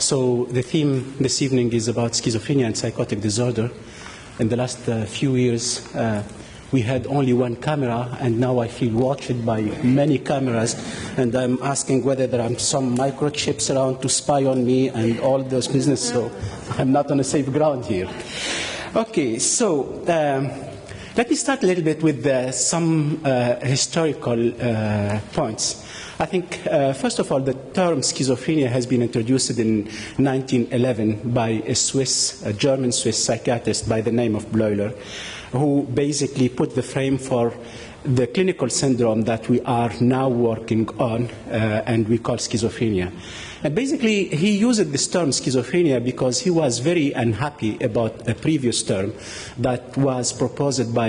So the theme this evening is about schizophrenia and psychotic disorder. In the last few years, we had only one camera, and now I feel watched by many cameras, and I'm asking whether there are some microchips around to spy on me and all those business, so I'm not on a safe ground here. Okay, so let me start a little bit with some historical points. I think, first of all, the term schizophrenia has been introduced in 1911 by a German-Swiss psychiatrist by the name of Bleuler, who basically put the frame for the clinical syndrome that we are now working on and we call schizophrenia. And basically, he used this term schizophrenia because he was very unhappy about a previous term that was proposed by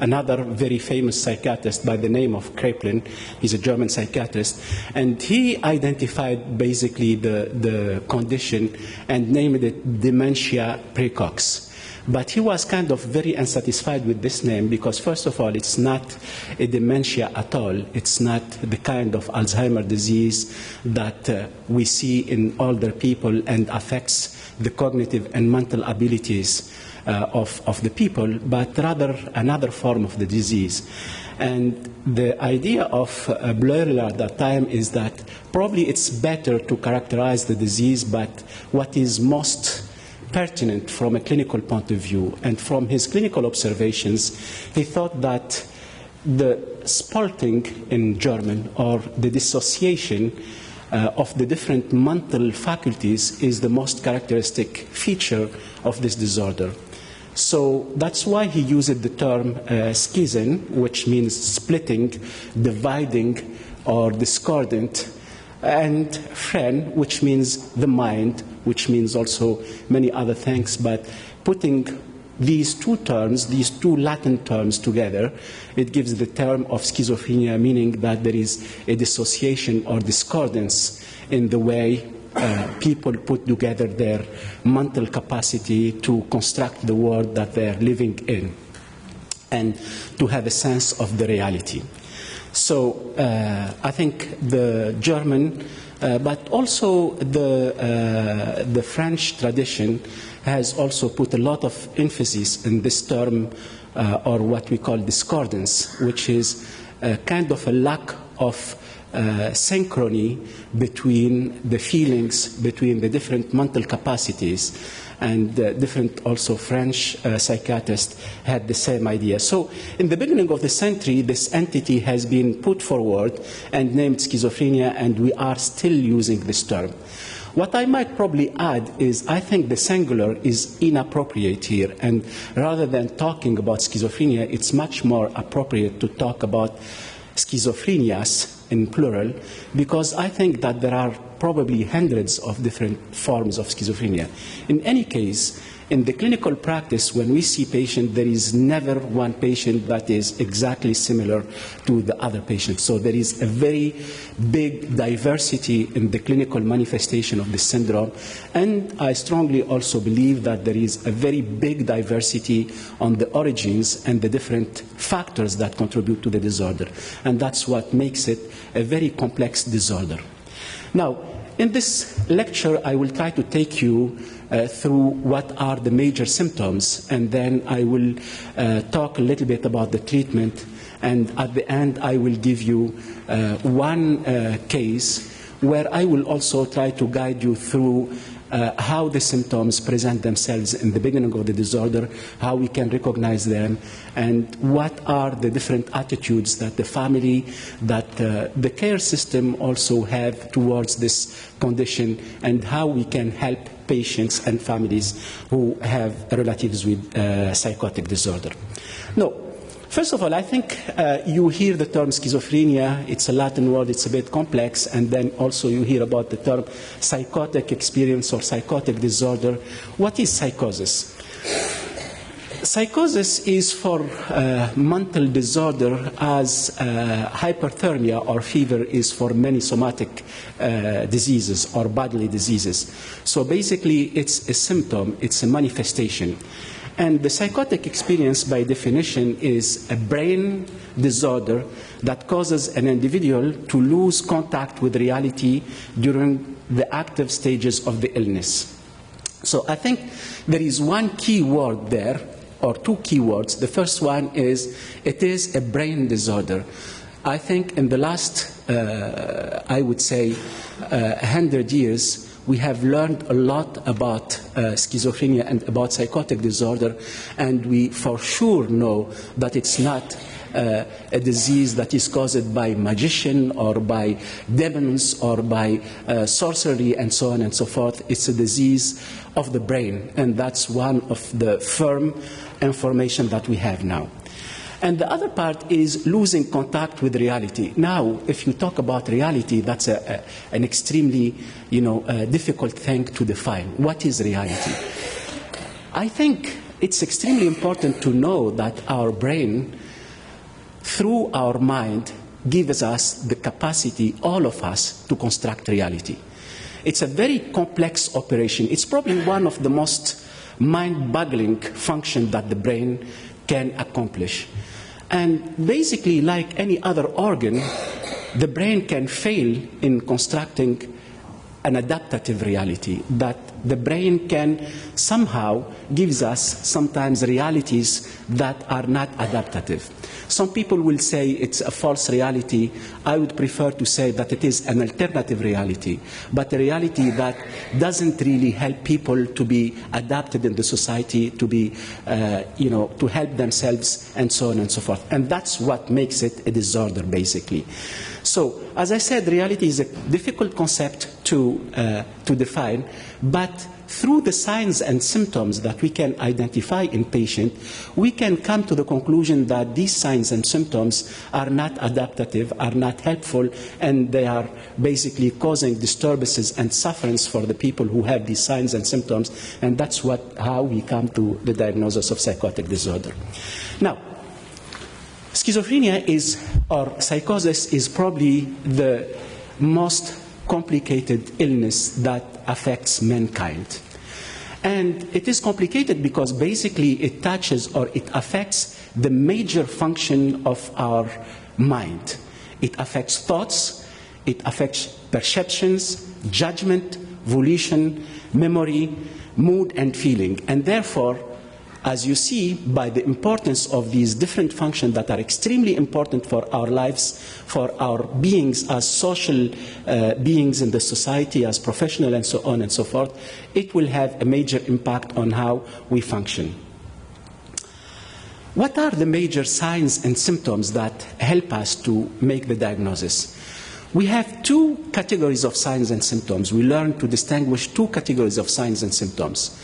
another very famous psychiatrist by the name of Kraepelin. He's a German psychiatrist. And he identified basically the condition and named it dementia praecox. But he was kind of very unsatisfied with this name because, first of all, it's not a dementia at all. It's not the kind of Alzheimer's disease that we see in older people and affects the cognitive and mental abilities of the people, but rather another form of the disease. And the idea of Bleuler at that time is that probably it's better to characterize the disease, but what is most pertinent from a clinical point of view. And from his clinical observations, he thought that the spalting in German, or the dissociation of the different mental faculties, is the most characteristic feature of this disorder. So that's why he used the term schism, which means splitting, dividing, or discordant, and phren, which means the mind, which means also many other things, but putting these two terms, these two Latin terms together, it gives the term of schizophrenia, meaning that there is a dissociation or discordance in the way people put together their mental capacity to construct the world that they're living in and to have a sense of the reality. So I think the German, but also the French tradition has also put a lot of emphasis in this term, or what we call discordance, which is kind of a lack of synchrony between the feelings, between the different mental capacities. And different also French psychiatrists had the same idea. So in the beginning of the century, this entity has been put forward and named schizophrenia, and we are still using this term. What I might probably add is I think the singular is inappropriate here, and rather than talking about schizophrenia, it's much more appropriate to talk about schizophrenias in plural, because I think that there are probably hundreds of different forms of schizophrenia. In any case, in the clinical practice, when we see patients, there is never one patient that is exactly similar to the other patient. So there is a very big diversity in the clinical manifestation of this syndrome. And I strongly also believe that there is a very big diversity on the origins and the different factors that contribute to the disorder. And that's what makes it a very complex disorder. Now, in this lecture, I will try to take you through what are the major symptoms, and then I will talk a little bit about the treatment, and at the end I will give you one case where I will also try to guide you through how the symptoms present themselves in the beginning of the disorder, how we can recognize them, and what are the different attitudes that the family, that the care system also have towards this condition, and how we can help patients and families who have relatives with psychotic disorder. Now, first of all, I think you hear the term schizophrenia. It's a Latin word. It's a bit complex. And then also you hear about the term psychotic experience or psychotic disorder. What is psychosis? Psychosis is for mental disorder as hyperthermia or fever is for many somatic diseases or bodily diseases. So basically, it's a symptom. It's a manifestation. And the psychotic experience, by definition, is a brain disorder that causes an individual to lose contact with reality during the active stages of the illness. So I think there is one key word there, or two key words. The first one is, it is a brain disorder. I think in the last, I would say, 100 years, we have learned a lot about schizophrenia and about psychotic disorder, and we for sure know that it's not a disease that is caused by magician or by demons or by sorcery and so on and so forth. It's a disease of the brain, and that's one of the firm information that we have now. And the other part is losing contact with reality. Now, if you talk about reality, that's an extremely, difficult thing to define. What is reality? I think it's extremely important to know that our brain, through our mind, gives us the capacity, all of us, to construct reality. It's a very complex operation. It's probably one of the most mind-boggling functions that the brain can accomplish. And basically, like any other organ, the brain can fail in constructing an adaptative reality, that the brain can somehow gives us sometimes realities that are not adaptative. Some people will say it's a false reality. I would prefer to say that it is an alternative reality, but a reality that doesn't really help people to be adapted in the society, to be, to help themselves, and so on and so forth. And that's what makes it a disorder, basically. So, as I said, reality is a difficult concept to define, but through the signs and symptoms that we can identify in patients, we can come to the conclusion that these signs and symptoms are not adaptative, are not helpful, and they are basically causing disturbances and sufferance for the people who have these signs and symptoms, and that's how we come to the diagnosis of psychotic disorder. Now, schizophrenia or psychosis is probably the most complicated illness that affects mankind. And it is complicated because basically it touches or it affects the major function of our mind. It affects thoughts, it affects perceptions, judgment, volition, memory, mood, and feeling. And therefore, as you see, by the importance of these different functions that are extremely important for our lives, for our beings as social beings in the society, as professional, and so on and so forth, it will have a major impact on how we function. What are the major signs and symptoms that help us to make the diagnosis? We have two categories of signs and symptoms. We learn to distinguish two categories of signs and symptoms.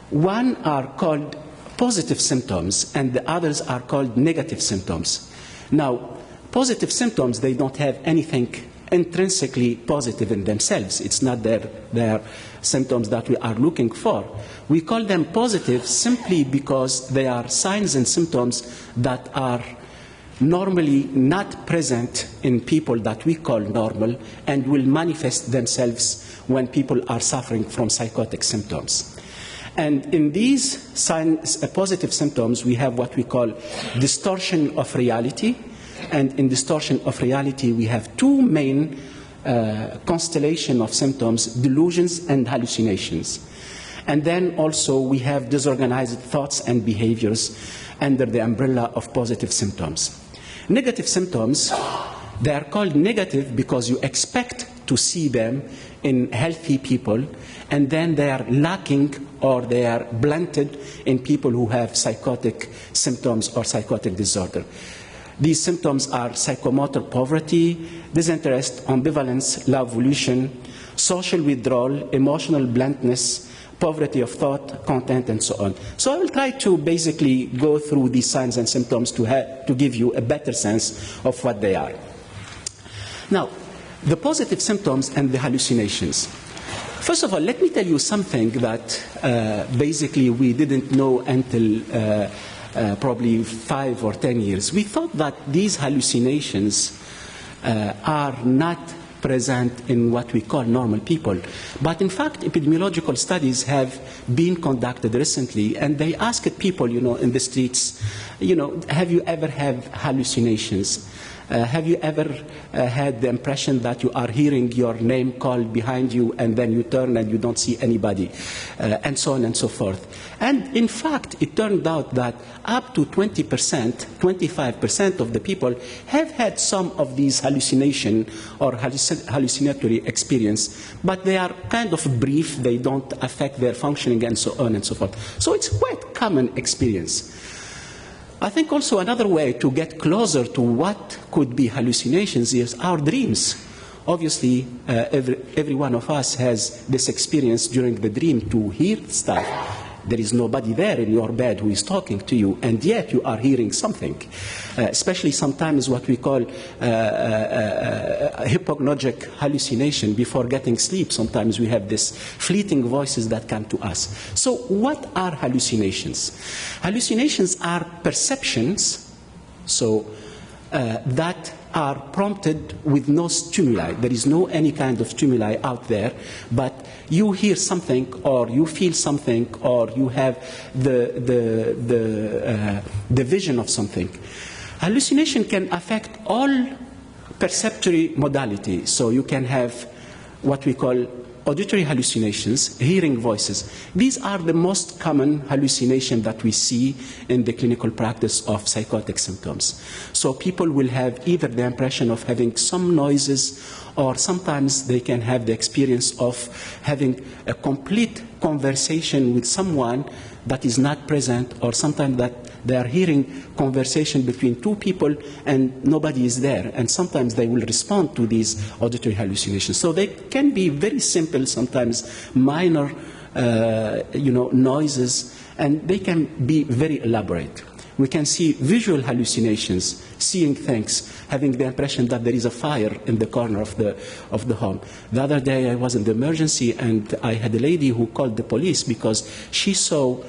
One are called positive symptoms, and the others are called negative symptoms. Now, positive symptoms, they don't have anything intrinsically positive in themselves. It's not their symptoms that we are looking for. We call them positive simply because they are signs and symptoms that are normally not present in people that we call normal and will manifest themselves when people are suffering from psychotic symptoms. And in these signs, positive symptoms, we have what we call distortion of reality. And in distortion of reality, we have two main constellation of symptoms, delusions and hallucinations. And then also we have disorganized thoughts and behaviors under the umbrella of positive symptoms. Negative symptoms, they are called negative because you expect to see them in healthy people, and then they are lacking or they are blunted in people who have psychotic symptoms or psychotic disorder. These symptoms are psychomotor poverty, disinterest, ambivalence, low volition, social withdrawal, emotional bluntness, poverty of thought, content, and so on. So I will try to basically go through these signs and symptoms to give you a better sense of what they are. Now, the positive symptoms and the hallucinations. First of all, let me tell you something that basically we didn't know until probably 5 or 10 years. We thought that these hallucinations are not present in what we call normal people. But in fact, epidemiological studies have been conducted recently, and they asked people, in the streets, have you ever had hallucinations? Have you ever had the impression that you are hearing your name called behind you and then you turn and you don't see anybody, and so on and so forth? And in fact, it turned out that up to 20%, 25% of the people have had some of these hallucination or hallucinatory experience, but they are kind of brief, they don't affect their functioning and so on and so forth. So it's quite common experience. I think also another way to get closer to what could be hallucinations is our dreams. Obviously, every one of us has this experience during the dream to hear stuff. There is nobody there in your bed who is talking to you, and yet you are hearing something. Especially sometimes what we call hypnagogic hallucination before getting sleep. Sometimes we have these fleeting voices that come to us. So what are hallucinations? Hallucinations are perceptions that are prompted with no stimuli. There is no any kind of stimuli out there, but you hear something, or you feel something, or you have the vision of something. Hallucination can affect all perceptory modalities. So you can have what we call auditory hallucinations, hearing voices. These are the most common hallucinations that we see in the clinical practice of psychotic symptoms. So people will have either the impression of having some noises, or sometimes they can have the experience of having a complete conversation with someone that is not present, or sometimes that they are hearing conversation between two people and nobody is there. And sometimes they will respond to these auditory hallucinations. So they can be very simple, sometimes minor, noises, and they can be very elaborate. We can see visual hallucinations, seeing things, having the impression that there is a fire in the corner of the home. The other day I was in the emergency, and I had a lady who called the police because she saw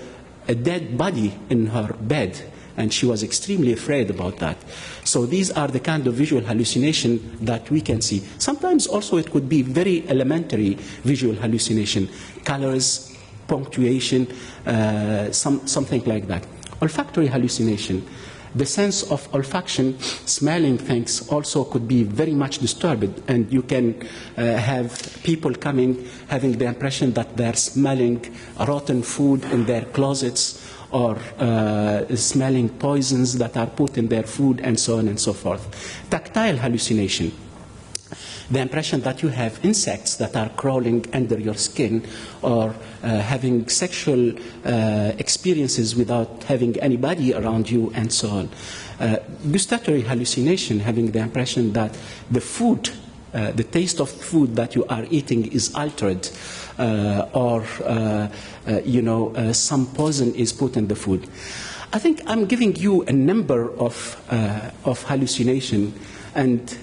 a dead body in her bed, and she was extremely afraid about that. So these are the kind of visual hallucination that we can see. Sometimes also it could be very elementary visual hallucination, colors, punctuation, something like that. Olfactory hallucination. The sense of olfaction, smelling things, also could be very much disturbed, and you can have people coming having the impression that they're smelling rotten food in their closets, or smelling poisons that are put in their food, and so on and so forth. Tactile hallucination. The impression that you have insects that are crawling under your skin, or having sexual experiences without having anybody around you, and so on. Gustatory hallucination, having the impression that the food, the taste of food that you are eating is altered, or some poison is put in the food. I think I'm giving you a number of hallucination, and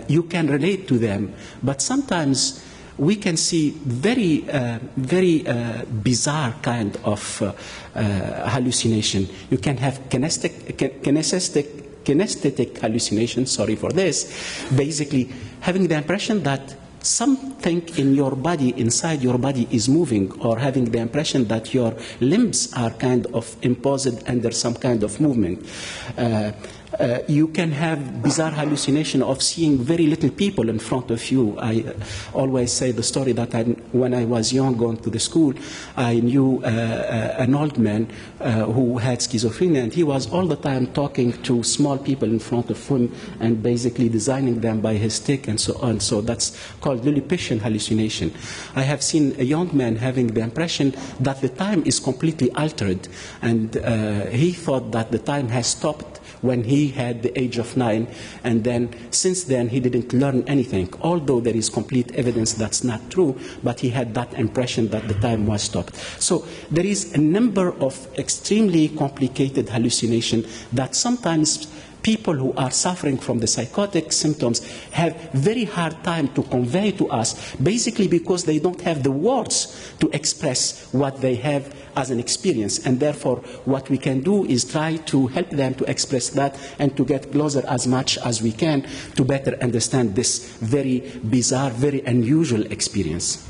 you can relate to them, but sometimes we can see very bizarre kind of hallucination. You can have kinesthetic hallucination, sorry for this, basically having the impression that something in your body, inside your body, is moving, or having the impression that your limbs are kind of imposed under some kind of movement. You can have bizarre hallucination of seeing very little people in front of you. I always say the story that when I was young, going to the school, I knew an old man who had schizophrenia, and he was all the time talking to small people in front of him and basically designing them by his stick and so on. So that's called Lilliputian hallucination. I have seen a young man having the impression that the time is completely altered, and he thought that the time has stopped when he had the age of 9, and then since then he didn't learn anything, although there is complete evidence that's not true, but he had that impression that the time was stopped. So there is a number of extremely complicated hallucination that sometimes people who are suffering from the psychotic symptoms have very hard time to convey to us, basically because they don't have the words to express what they have as an experience. And therefore, what we can do is try to help them to express that and to get closer as much as we can to better understand this very bizarre, very unusual experience.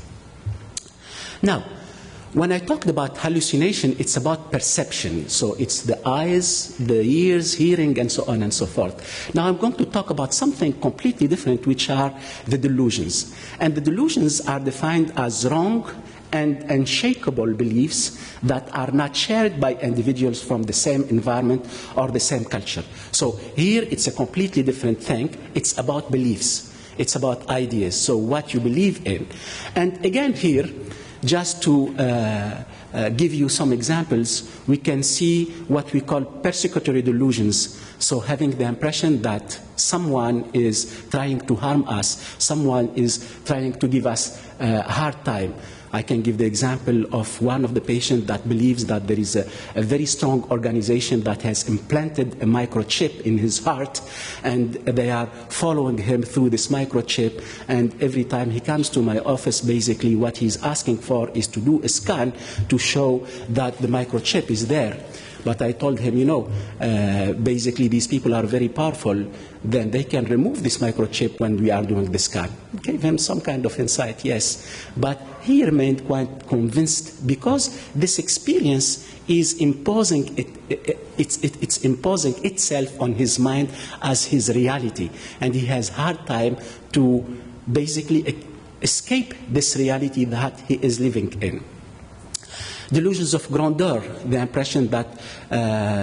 Now, when I talked about hallucination, it's about perception. So it's the eyes, the ears, hearing, and so on and so forth. Now I'm going to talk about something completely different, which are the delusions. And the delusions are defined as wrong and unshakable beliefs that are not shared by individuals from the same environment or the same culture. So here it's a completely different thing. It's about beliefs. It's about ideas. So what you believe in. And again here, just to give you some examples, we can see what we call persecutory delusions. So having the impression that someone is trying to harm us, someone is trying to give us a hard time. I can give the example of one of the patients that believes that there is a very strong organization that has implanted a microchip in his heart, and they are following him through this microchip, and every time he comes to my office, basically what he's asking for is to do a scan to show that the microchip is there. But I told him, you know, basically these people are very powerful, then they can remove this microchip when we are doing the scan. Gave him some kind of insight, yes. But he remained quite convinced because this experience is imposing, it's imposing itself on his mind as his reality. And he has hard time to basically escape this reality that he is living in. Delusions of grandeur, the impression that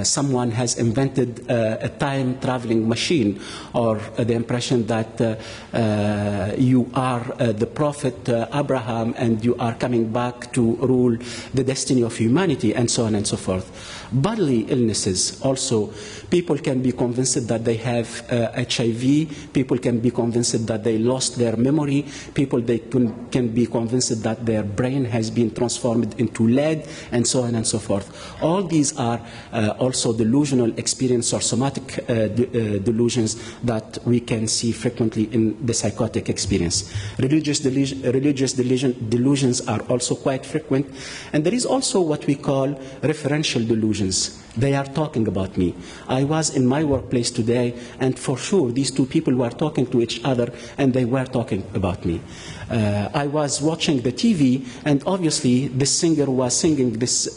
someone has invented a time-traveling machine, or the impression that you are the prophet Abraham and you are coming back to rule the destiny of humanity, and so on and so forth. Bodily illnesses also. People can be convinced that they have HIV. People can be convinced that they lost their memory. People can be convinced that their brain has been transformed into lead, and so on and so forth. All these are also delusional experience or somatic delusions that we can see frequently in the psychotic experience. Religious delusions are also quite frequent. And there is also what we call referential delusions. They are talking about me. I was in my workplace today, and for sure these two people were talking to each other, and they were talking about me. I was watching the TV, and obviously this singer was singing this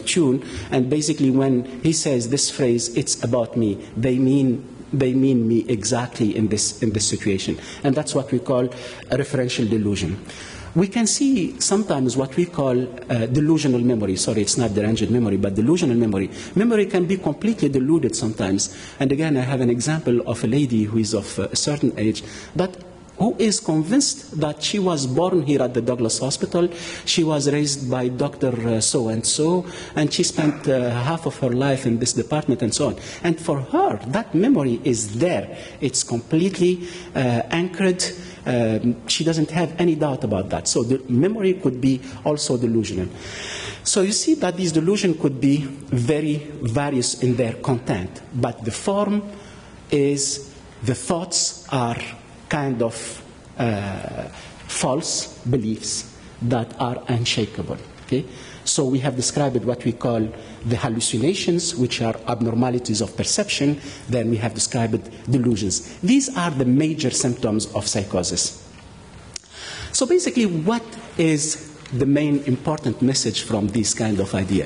tune, and basically when he says this phrase, "It's about me," they mean me exactly in this situation, and that's what we call a referential delusion. We can see sometimes what we call delusional memory. Sorry, it's not deranged memory, but delusional memory. Memory can be completely deluded sometimes. And again, I have an example of a lady who is of a certain age, but who is convinced that she was born here at the Douglas Hospital, she was raised by Dr. So-and-so, and she spent half of her life in this department and so on. And for her, that memory is there. It's completely anchored. She doesn't have any doubt about that. So the memory could be also delusional. So you see that these delusions could be very various in their content, but the form is the thoughts are kind of false beliefs that are unshakable. Okay? So we have described what we call the hallucinations, which are abnormalities of perception. Then we have described delusions. These are the major symptoms of psychosis. So basically, what is the main important message from this kind of idea?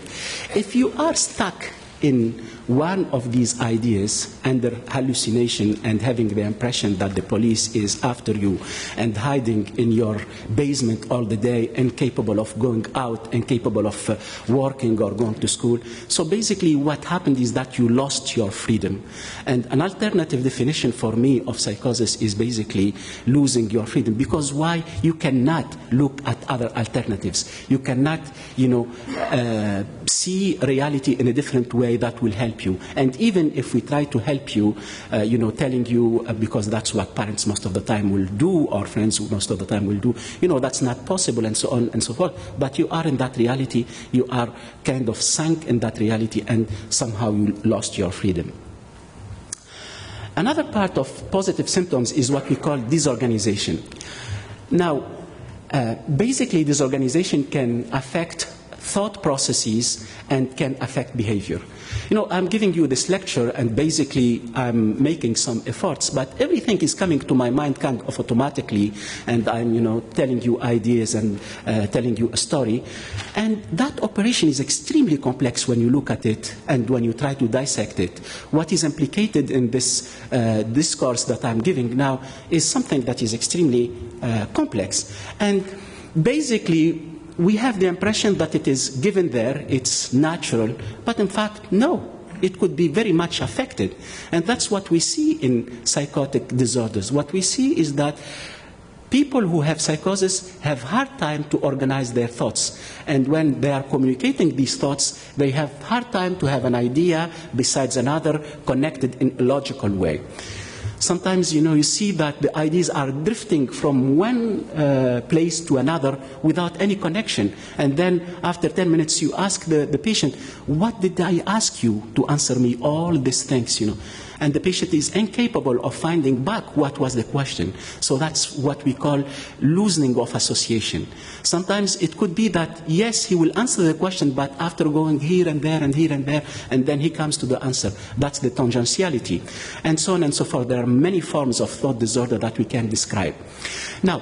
If you are stuck in one of these ideas under hallucination and having the impression that the police is after you and hiding in your basement all the day, incapable of going out, incapable of working or going to school. So basically what happened is that you lost your freedom. And an alternative definition for me of psychosis is basically losing your freedom. Because why? You cannot look at other alternatives. You cannot, see reality in a different way that will help you. And even if we try to help you, telling you, because that's what parents most of the time will do, or friends most of the time will do, that's not possible, and so on and so forth. But you are in that reality, you are kind of sunk in that reality, and somehow you lost your freedom. Another part of positive symptoms is what we call disorganization. Now, basically, disorganization can affect thought processes and can affect behavior. You know, I'm giving you this lecture and basically I'm making some efforts, but everything is coming to my mind kind of automatically, and I'm, you know, telling you ideas and telling you a story. And that operation is extremely complex when you look at it and when you try to dissect it. What is implicated in this discourse that I'm giving now is something that is extremely complex. And basically, we have the impression that it is given there, it's natural, but in fact, no. It could be very much affected. And that's what we see in psychotic disorders. What we see is that people who have psychosis have hard time to organize their thoughts. And when they are communicating these thoughts, they have hard time to have an idea besides another connected in a logical way. Sometimes, you know, you see that the ideas are drifting from one place to another without any connection. And then after 10 minutes, you ask the patient, what did I ask you to answer me all these things, you know? And the patient is incapable of finding back what was the question. So that's what we call loosening of association. Sometimes it could be that, yes, he will answer the question, but after going here and there and here and there, and then he comes to the answer. That's the tangentiality. And so on and so forth. There are many forms of thought disorder that we can describe. Now,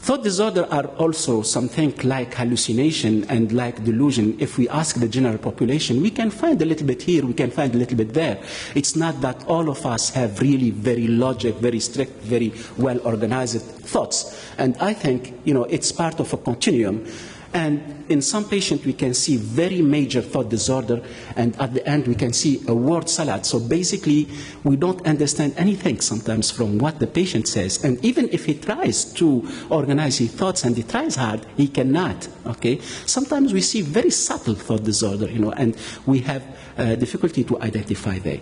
thought disorder are also something like hallucination and like delusion. If we ask the general population, we can find a little bit here, we can find a little bit there. It's not that all of us have really very logic, very strict, very well-organized thoughts. And I think, you know, it's part of a continuum. And in some patients, we can see very major thought disorder, and at the end, we can see a word salad. So basically, we don't understand anything sometimes from what the patient says. And even if he tries to organize his thoughts and he tries hard, he cannot, okay? Sometimes we see very subtle thought disorder, you know, and we have difficulty to identify them.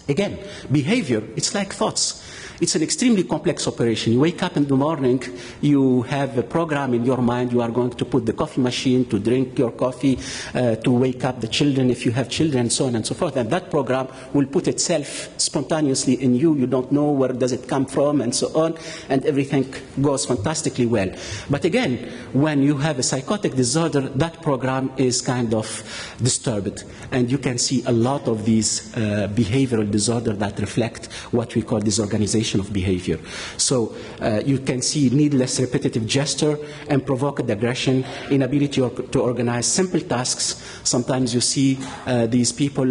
Again, behavior, it's like thoughts. It's an extremely complex operation. You wake up in the morning, you have a program in your mind, you are going to put the coffee machine, to drink your coffee, to wake up the children if you have children, so on and so forth. And that program will put itself spontaneously in you. You don't know where does it come from and so on, and everything goes fantastically well. But again, when you have a psychotic disorder, that program is kind of disturbed. And you can see a lot of these behavioral disorders that reflect what we call disorganization of behavior. So you can see needless repetitive gesture and provoked aggression, inability to organize simple tasks. Sometimes you see these people,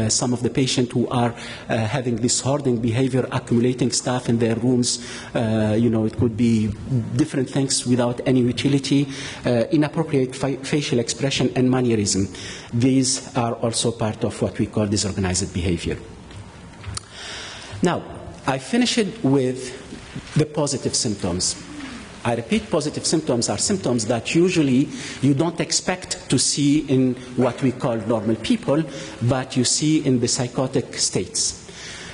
some of the patients who are having this hoarding behavior, accumulating stuff in their rooms. You know, it could be different things without any utility, inappropriate facial expression and mannerism. These are also part of what we call disorganized behavior. Now, I finished with the positive symptoms. I repeat, positive symptoms are symptoms that usually you don't expect to see in what we call normal people, but you see in the psychotic states.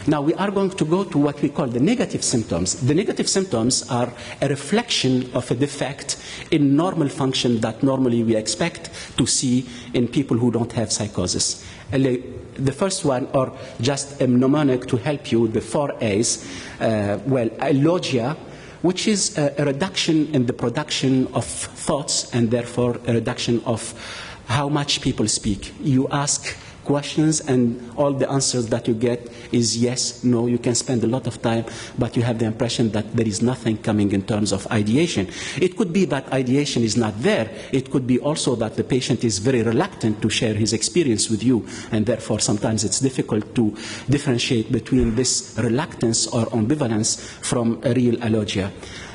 Now, we are going to go to what we call the negative symptoms. The negative symptoms are a reflection of a defect in normal function that normally we expect to see in people who don't have psychosis. The first one, or just a mnemonic to help you, the 4 A's, alogia, which is a reduction in the production of thoughts and therefore a reduction of how much people speak. You ask questions and all the answers that you get is yes, no. You can spend a lot of time, but you have the impression that there is nothing coming in terms of ideation. It could be that ideation is not there. It could be also that the patient is very reluctant to share his experience with you, and therefore sometimes it's difficult to differentiate between this reluctance or ambivalence from a real alogia.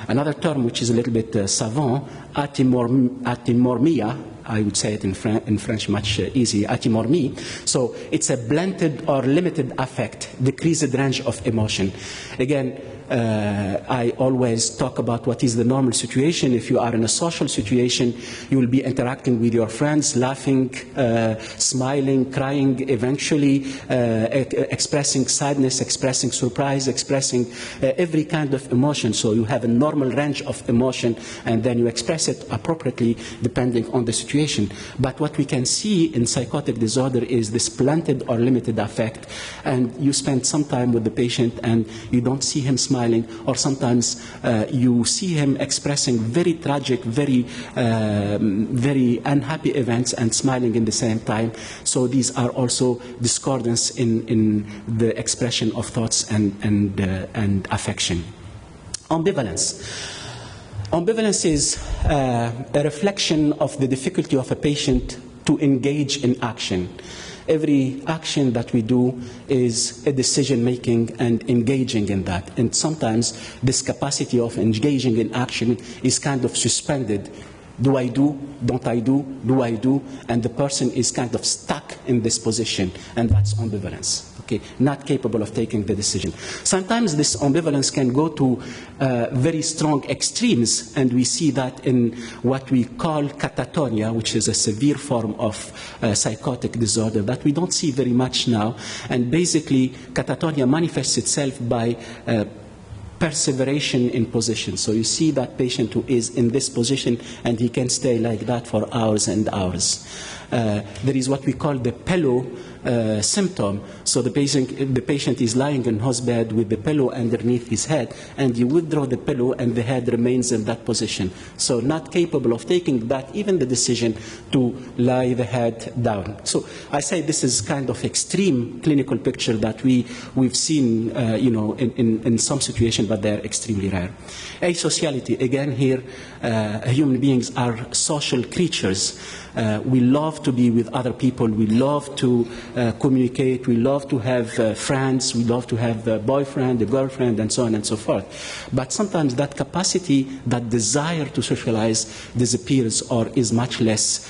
Another term which is a little bit savant, atimormia, I would say it in French much easier, atimormie. So it's a blunted or limited affect, decreased range of emotion. Again, I always talk about what is the normal situation. If you are in a social situation, you will be interacting with your friends, laughing, smiling, crying, eventually expressing sadness, expressing surprise, expressing every kind of emotion. So you have a normal range of emotion, and then you express it appropriately depending on the situation. But what we can see in psychotic disorder is this blunted or limited affect, and you spend some time with the patient and you don't see him smiling, or sometimes you see him expressing very tragic, very unhappy events and smiling in the same time. So these are also discordance in the expression of thoughts and affection. Ambivalence. Ambivalence is a reflection of the difficulty of a patient to engage in action. Every action that we do is a decision-making and engaging in that. And sometimes this capacity of engaging in action is kind of suspended. Do I do? Don't I do? Do I do? And the person is kind of stuck in this position, and that's ambivalence. Okay, not capable of taking the decision. Sometimes this ambivalence can go to very strong extremes, and we see that in what we call catatonia, which is a severe form of psychotic disorder that we don't see very much now. And basically, catatonia manifests itself by perseveration in position. So you see that patient who is in this position and he can stay like that for hours and hours. There is what we call the pillow symptom. So the patient is lying in his bed with the pillow underneath his head, and you withdraw the pillow and the head remains in that position. So not capable of taking that, even the decision to lie the head down. So I say this is kind of extreme clinical picture that we've seen in some situations, but they're extremely rare. Asociality, again here, human beings are social creatures. We love to be with other people. We love to communicate. We love to have friends. We love to have a boyfriend, a girlfriend, and so on and so forth. But sometimes that capacity, that desire to socialize disappears or is much less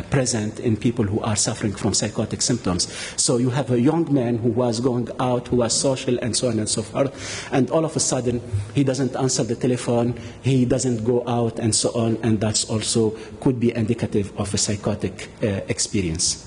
present in people who are suffering from psychotic symptoms. So you have a young man who was going out, who was social, and so on and so forth, and all of a sudden he doesn't answer the telephone, he doesn't go out, and so on, and that's also could be indicative of a psychotic experience.